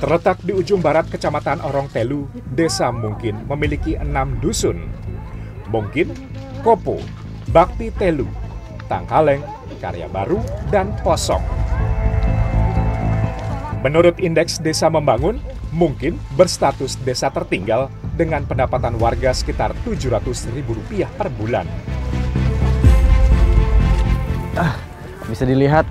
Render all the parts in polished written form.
Terletak di ujung barat Kecamatan Orong Telu, desa Mungkin memiliki 6 dusun. Mungkin, Kopo, Bakti Telu, Tangkaleng, Karya Baru, dan Posong. Menurut Indeks Desa Membangun, Mungkin berstatus desa tertinggal dengan pendapatan warga sekitar Rp700.000 per bulan. Bisa dilihat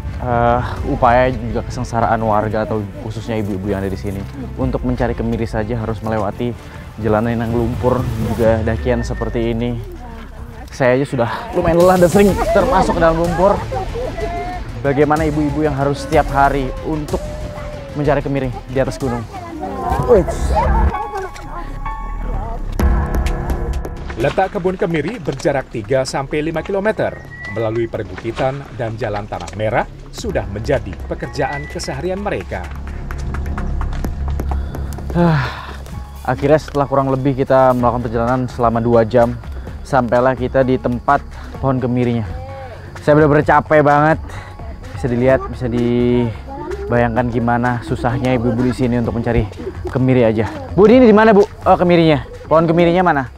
upaya juga kesengsaraan warga atau khususnya ibu-ibu yang ada di sini. Untuk mencari kemiri saja harus melewati jalanan yang lumpur, juga dakian seperti ini. Saya aja sudah lumayan lelah dan sering termasuk ke dalam lumpur. Bagaimana ibu-ibu yang harus setiap hari untuk mencari kemiri di atas gunung. Letak kebun kemiri berjarak 3-5 km. Melalui perbukitan dan jalan tanah merah sudah menjadi pekerjaan keseharian mereka. Akhirnya setelah kurang lebih kita melakukan perjalanan selama 2 jam, sampailah kita di tempat pohon kemirinya. Saya benar-benar capek banget. Bisa dilihat, bisa dibayangkan gimana susahnya ibu-ibu di sini untuk mencari kemiri aja. Bu, ini di mana, Bu? Oh, kemirinya. Pohon kemirinya mana?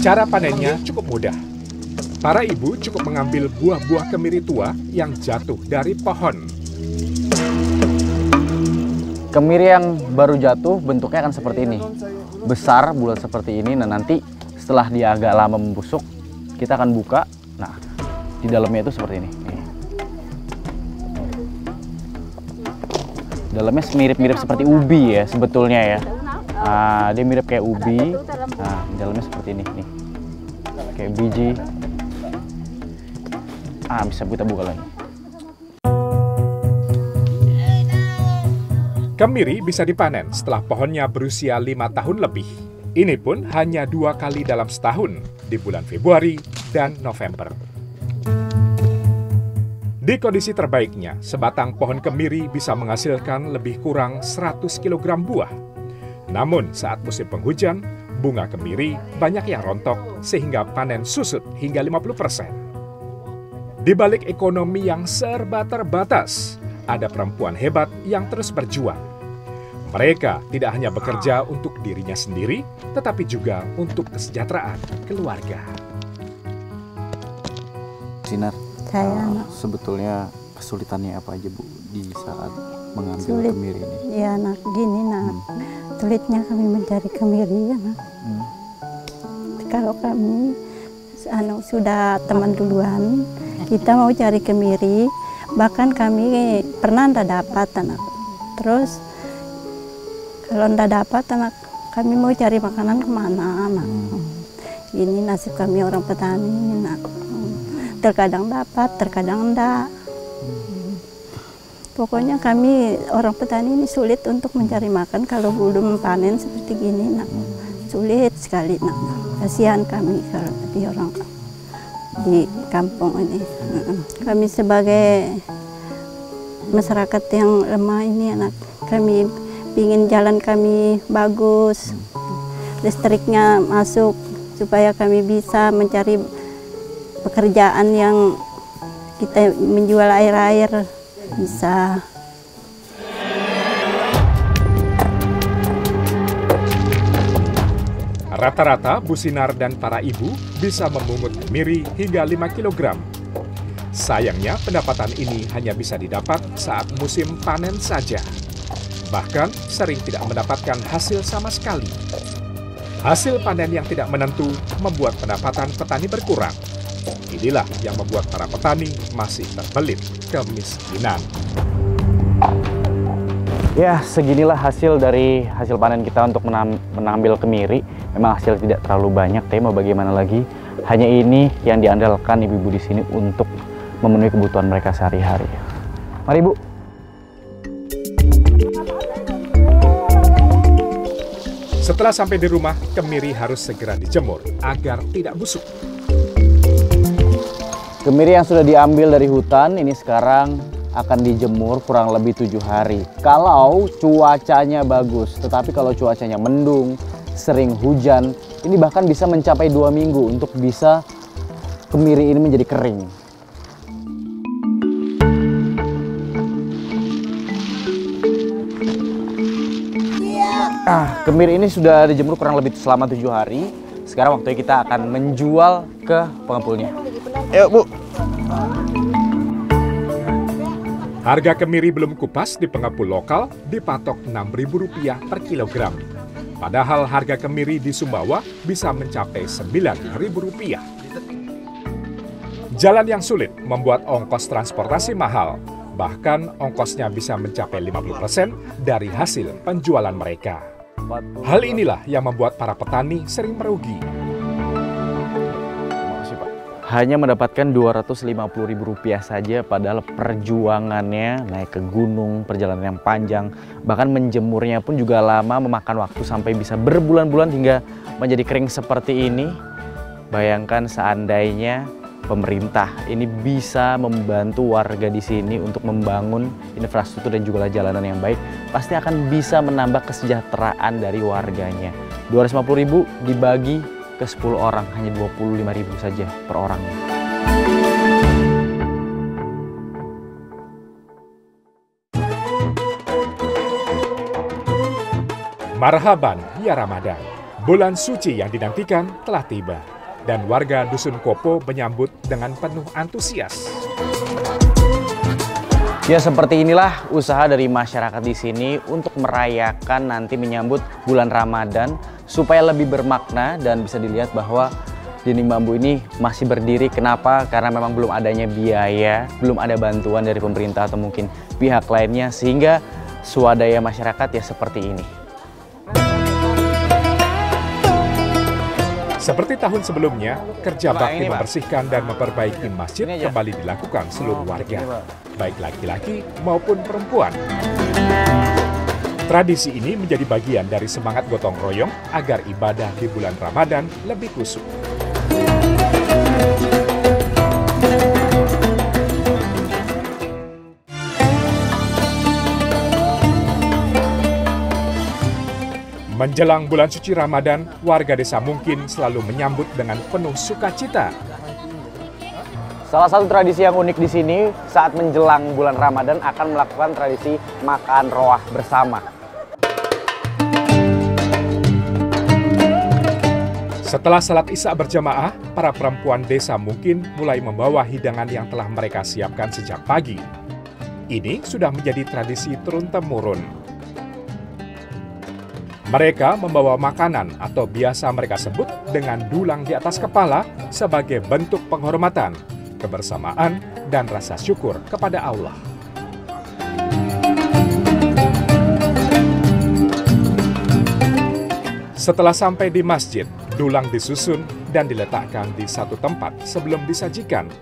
Cara panennya cukup mudah. Para ibu cukup mengambil buah-buah kemiri tua yang jatuh dari pohon. Kemiri yang baru jatuh bentuknya akan seperti ini. Besar, bulat seperti ini. Nah, nanti setelah dia agak lama membusuk, kita akan buka. Nah, di dalamnya itu seperti ini. Nih. Dalamnya mirip-mirip seperti ubi ya sebetulnya ya. Nah, dia mirip kayak ubi. Nah, di dalamnya seperti ini nih. Kayak biji. Bisa kita buka lagi. Kemiri bisa dipanen setelah pohonnya berusia 5 tahun lebih. Ini pun hanya 2 kali dalam setahun, di bulan Februari dan November. Di kondisi terbaiknya, sebatang pohon kemiri bisa menghasilkan lebih kurang 100 kg buah. Namun saat musim penghujan, bunga kemiri banyak yang rontok sehingga panen susut hingga 50%. Di balik ekonomi yang serba terbatas, ada perempuan hebat yang terus berjuang. Mereka tidak hanya bekerja untuk dirinya sendiri, tetapi juga untuk kesejahteraan keluarga. Sinar, saya sebetulnya kesulitannya apa aja, Bu, di saat mengambil kemiri ini? Ya, nak, gini, nak. Sulitnya kami mencari kemiri, ya, nak. Kalau kami sudah teman duluan, kita mau cari kemiri, bahkan kami pernah tidak dapat, anak. Terus kalau tidak dapat, anak, kami mau cari makanan kemana, anak. Ini nasib kami orang petani, anak. Terkadang dapat, terkadang enggak. Pokoknya kami orang petani ini sulit untuk mencari makan kalau belum panen seperti gini, nak. Sulit sekali, nak. Kasihan kami kalau di orang di kampung ini. Kami sebagai masyarakat yang lemah ini, anak, kami ingin jalan kami bagus, listriknya masuk supaya kami bisa mencari pekerjaan yang kita menjual air-air bisa. Rata-rata Bu Sinar dan para ibu bisa memungut kemiri hingga 5 kg. Sayangnya pendapatan ini hanya bisa didapat saat musim panen saja. Bahkan sering tidak mendapatkan hasil sama sekali. Hasil panen yang tidak menentu membuat pendapatan petani berkurang. Inilah yang membuat para petani masih terbelit kemiskinan. Ya, seginilah hasil dari hasil panen kita untuk mengambil kemiri. Memang hasil tidak terlalu banyak, tapi mau bagaimana lagi? Hanya ini yang diandalkan ibu-ibu di sini untuk memenuhi kebutuhan mereka sehari-hari. Mari, Bu. Setelah sampai di rumah, kemiri harus segera dijemur agar tidak busuk. Kemiri yang sudah diambil dari hutan ini sekarang akan dijemur kurang lebih 7 hari. Kalau cuacanya bagus, tetapi kalau cuacanya mendung, sering hujan, ini bahkan bisa mencapai 2 minggu untuk bisa kemiri ini menjadi kering. Kemiri ini sudah dijemur kurang lebih selama 7 hari. Sekarang waktunya kita akan menjual ke pengepulnya. Ayo, Bu. Harga kemiri belum kupas di pengepul lokal dipatok Rp6.000 per kilogram. Padahal harga kemiri di Sumbawa bisa mencapai Rp9.000. Jalan yang sulit membuat ongkos transportasi mahal. Bahkan ongkosnya bisa mencapai 50% dari hasil penjualan mereka. Hal inilah yang membuat para petani sering merugi. Hanya mendapatkan Rp250.000 saja, padahal perjuangannya naik ke gunung, perjalanan yang panjang, bahkan menjemurnya pun juga lama, memakan waktu sampai bisa berbulan-bulan hingga menjadi kering seperti ini. Bayangkan seandainya pemerintah ini bisa membantu warga di sini untuk membangun infrastruktur dan juga jalanan yang baik, pasti akan bisa menambah kesejahteraan dari warganya. 250.000 dibagi ke 10 orang, hanya 25.000 saja per orangnya. Marhaban ya Ramadan, bulan suci yang dinantikan telah tiba. Dan warga Dusun Kopo menyambut dengan penuh antusias. Ya, seperti inilah usaha dari masyarakat di sini untuk merayakan nanti menyambut bulan Ramadan supaya lebih bermakna dan bisa dilihat bahwa dinding bambu ini masih berdiri. Kenapa? Karena memang belum adanya biaya, belum ada bantuan dari pemerintah atau mungkin pihak lainnya, sehingga swadaya masyarakat ya seperti ini. Seperti tahun sebelumnya, kerja bakti membersihkan dan memperbaiki masjid kembali dilakukan seluruh warga, baik laki-laki maupun perempuan. Tradisi ini menjadi bagian dari semangat gotong royong agar ibadah di bulan Ramadan lebih khusyuk. Menjelang bulan suci Ramadan, warga desa Mungkin selalu menyambut dengan penuh sukacita. Salah satu tradisi yang unik di sini saat menjelang bulan Ramadan akan melakukan tradisi makan roah bersama. Setelah salat Isya berjamaah, para perempuan desa Mungkin mulai membawa hidangan yang telah mereka siapkan sejak pagi. Ini sudah menjadi tradisi turun-temurun. Mereka membawa makanan atau biasa mereka sebut dengan dulang di atas kepala sebagai bentuk penghormatan, kebersamaan, dan rasa syukur kepada Allah. Setelah sampai di masjid, dulang disusun dan diletakkan di satu tempat sebelum disajikan.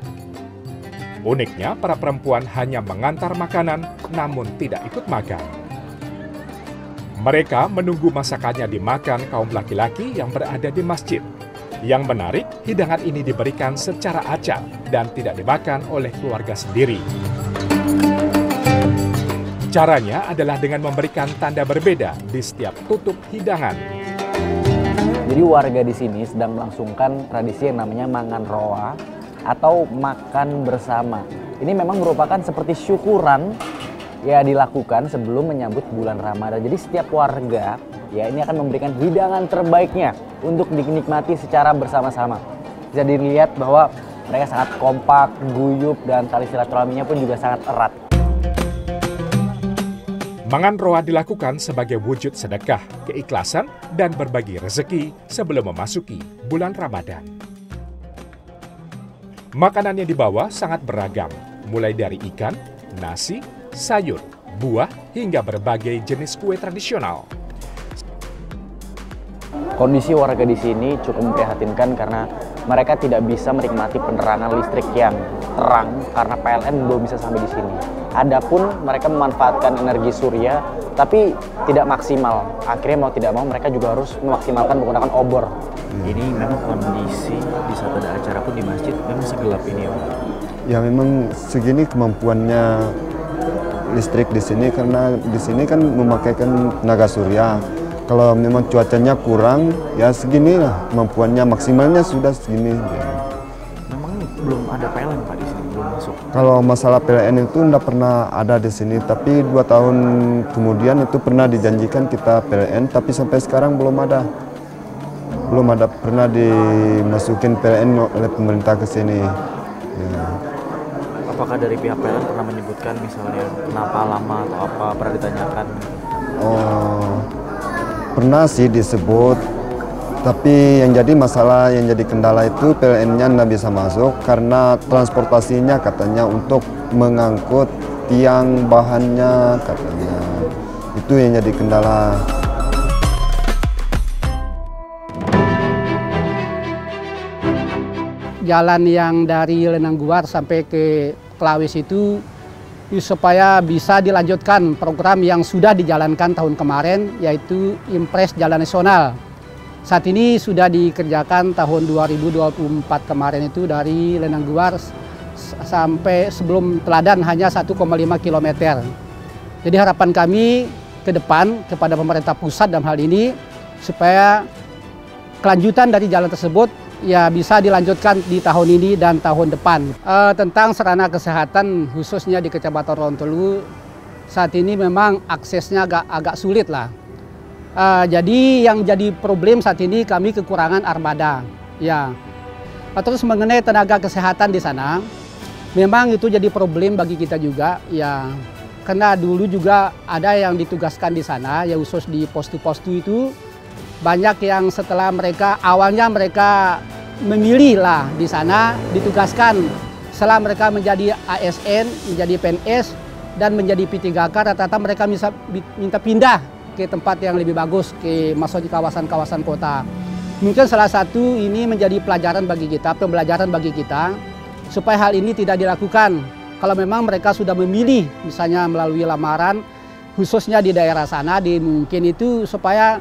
Uniknya, para perempuan hanya mengantar makanan namun tidak ikut makan. Mereka menunggu masakannya dimakan kaum laki-laki yang berada di masjid. Yang menarik, hidangan ini diberikan secara acak dan tidak dimakan oleh keluarga sendiri. Caranya adalah dengan memberikan tanda berbeda di setiap tutup hidangan. Jadi warga di sini sedang melangsungkan tradisi yang namanya mangan roa atau makan bersama. Ini memang merupakan seperti syukuran ya dilakukan sebelum menyambut bulan Ramadan. Jadi setiap warga ya ini akan memberikan hidangan terbaiknya untuk dinikmati secara bersama-sama. Bisa dilihat bahwa mereka sangat kompak, guyup, dan tali silaturahminya pun juga sangat erat. Mangan roa dilakukan sebagai wujud sedekah, keikhlasan, dan berbagi rezeki sebelum memasuki bulan Ramadan. Makanan yang dibawa sangat beragam, mulai dari ikan, nasi, sayur, buah, hingga berbagai jenis kue tradisional. Kondisi warga di sini cukup memprihatinkan karena mereka tidak bisa menikmati penerangan listrik yang terang karena PLN belum bisa sampai di sini. Adapun mereka memanfaatkan energi surya tapi tidak maksimal. Akhirnya mau tidak mau mereka juga harus memaksimalkan menggunakan obor. Ini memang kondisi di saat ada acara pun di masjid memang segelap ini ya. Ya memang segini kemampuannya listrik di sini karena di sini kan memakaikan tenaga surya. Kalau memang cuacanya kurang, ya segini lah kemampuannya, maksimalnya sudah segini. Memang belum ada PLN Pak di sini, belum masuk. Kalau masalah PLN itu tidak pernah ada di sini, tapi 2 tahun kemudian itu pernah dijanjikan kita PLN, tapi sampai sekarang belum ada. Belum ada pernah dimasukin PLN oleh pemerintah ke sini. Ya. Apakah dari pihak PLN pernah menyebutkan misalnya kenapa lama atau apa, pernah ditanyakan? Oh, pernah sih disebut, tapi yang jadi masalah, yang jadi kendala itu PLN-nya nggak bisa masuk karena transportasinya katanya untuk mengangkut tiang bahannya katanya. Itu yang jadi kendala. Jalan yang dari Lenangguar sampai ke Klawis itu supaya bisa dilanjutkan program yang sudah dijalankan tahun kemarin, yaitu Impres Jalan Nasional. Saat ini sudah dikerjakan tahun 2024 kemarin itu dari Lenangguar sampai sebelum Teladan hanya 1,5 km. Jadi harapan kami ke depan kepada pemerintah pusat dalam hal ini supaya kelanjutan dari jalan tersebut ya bisa dilanjutkan di tahun ini dan tahun depan. Tentang sarana kesehatan khususnya di Kecamatan Rontolu saat ini memang aksesnya agak sulit lah. Jadi yang jadi problem saat ini kami kekurangan armada. Ya. Terus mengenai tenaga kesehatan di sana, memang itu jadi problem bagi kita juga. Ya, karena dulu juga ada yang ditugaskan di sana, ya khusus di postu-postu itu. Banyak yang setelah awalnya mereka memilih lah di sana, ditugaskan. Setelah mereka menjadi ASN, menjadi PNS, dan menjadi P3K, rata-rata mereka bisa minta pindah ke tempat yang lebih bagus, masuk di kawasan-kawasan kota. Mungkin salah satu ini menjadi pelajaran bagi kita, pembelajaran bagi kita, supaya hal ini tidak dilakukan. Kalau memang mereka sudah memilih, misalnya melalui lamaran, khususnya di daerah sana, mungkin itu supaya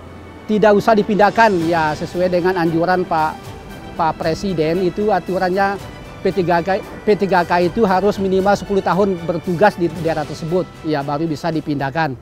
tidak usah dipindahkan, ya sesuai dengan anjuran Pak Presiden itu aturannya P3K itu harus minimal 10 tahun bertugas di daerah tersebut, ya baru bisa dipindahkan.